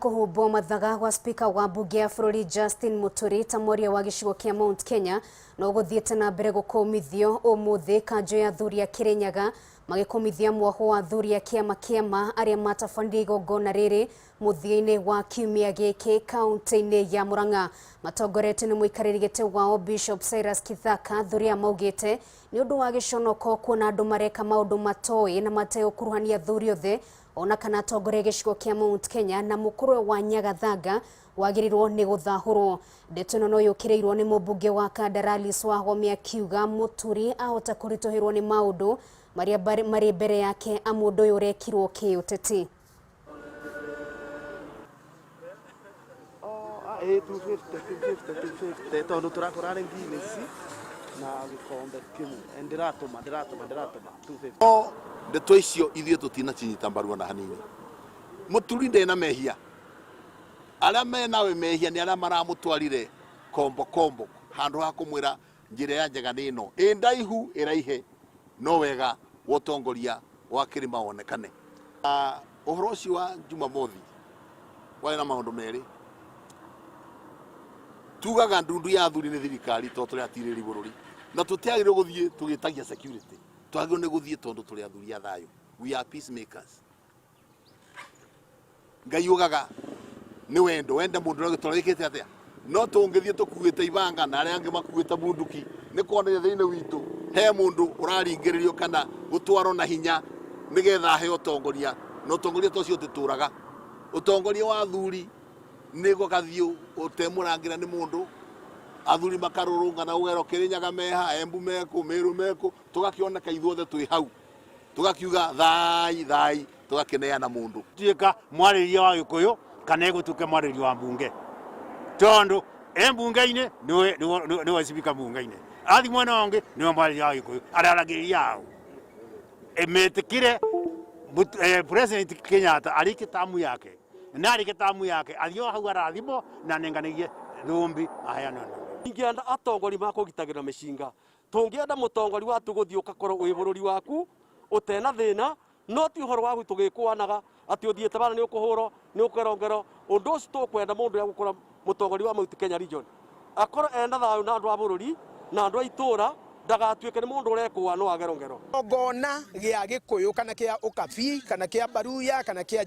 kuhumbo mathaga gwa spika wa bunge ya bũrũri Justin Muturi ta moria wa gĩcigo kĩa Mount Kenya no gũthiĩte na mbere gũkũmithio ũmũthĩ kanjũ ya athuri a Kirinyaga magĩkũmithia mwoho wa athuri a kĩama arĩa matabanire igongona rĩrĩ mũthia-inĩ wa kiumia gĩkĩ kaunti-inĩ ya Murang'a. Matongoretio nĩ mũikarĩri gĩtĩ wao Bishop Cyrus Kithaka. Athuri aya maugĩte nĩ ũndũ wa gĩconoko kuona andũ mareka maũndũ matoĩ na mategũkuruhania athuri othe ona kana atongoria gĩcigo kĩa Mount Kenya na mũkũrwe wa Nyagathanga wagĩrĩirwo nĩ gũthahũrwo. Ndeto ĩno no yũkĩrĩirwo nĩ mũmbunge wa Kandaralis Wahome akiuga Muturi ahota kũritũhĩrwo nĩ maũndũ marĩa marĩ mbere yake amu ũndũ ũyũ ũrekirwo kĩũteti. Tondũ tũrakora rĩngĩ ici na gĩkombe kĩmwe ndiratũma ndeto icio ithuĩ tũtinacinyita mbaru ona hanini. Muturi ndena mehia, arĩa menawe mehia nĩ arĩa maramũtwarire kombo handũ ha kũmwĩra njĩra ya njega nĩ ĩno ĩndaihu ĩraihe no wega wotongoria wa kĩrĩma wonekane. Ũhoro ũcio wa Jumamothi warĩ na maũndũ merĩ. Tugaga ndundu ya athuri nĩ thirikari tondũ tũrĩ atirĩri bũrũri na tũtiagĩrĩirwo gũthiĩ tũgĩtagia security. Twagĩrĩirwo nĩ gũthiĩ tondũ tũrĩ athuri a thayũ. We are peacemakers. Ngai ugaga nĩ wendo wenda mũndũ ũrĩa gĩtũrĩkĩte atĩa no tũngĩthiĩ tũkuĩte ibanga na arĩa angĩ makuĩte bunduki nĩ kuonania thĩinĩ witũ he mũndũ ũraringĩrĩrio kana gũtwarwo na hinya nĩgetha heo ũtongoria na ũtongoria ũcio tũtũraga. Ũtongoria wa athuri nĩ gũgathiĩ ũtemũrangĩra nĩ mũndũ athuri makarũrũngana ũgero Kirinyaga meha Embu meko Meru meko tũgakĩoneka ithuothe twĩ hau tũgakiuga thai tũgakĩneana mũndũ tuĩka mwarĩria wa Gĩkũyũ kana egũtuĩke mwarĩria wa mbunge tondũ mbunge-inĩ nĩwe cibika mbunge-inĩ athi mwena wangĩ nĩwe mwarĩria wa Gĩkũyũ araragĩria hau emetĩkire President Kenyatta arĩkie tamu yake na arĩkie tamu yake athio hau arathimo na nenganĩgie thũmbi aheanana. Ingĩenda atongori makũgitagĩra mĩcinga tũngĩenda mũtongori watu gũthiĩ ũgakorwo wĩ bũrũri waku ũtena thĩna no ti ũhoro wa gũtũgĩkũanaga atĩ ũthiĩte bana nĩ ũkũhũrwo nĩ ũkũrongerwo ũndũ ũcio tũkwenda mũndũ ya gũkorwo mũtongori wa Mount Kenya region akorwo enda thayũ na andũ a bũrũri na andũ a itũra ndagatuĩke nĩ mũndũ ũrekũa no agerongero. Ngona gĩa Gĩkũyũ kana kĩa Ũkabi kana kĩa Baruya kana kĩa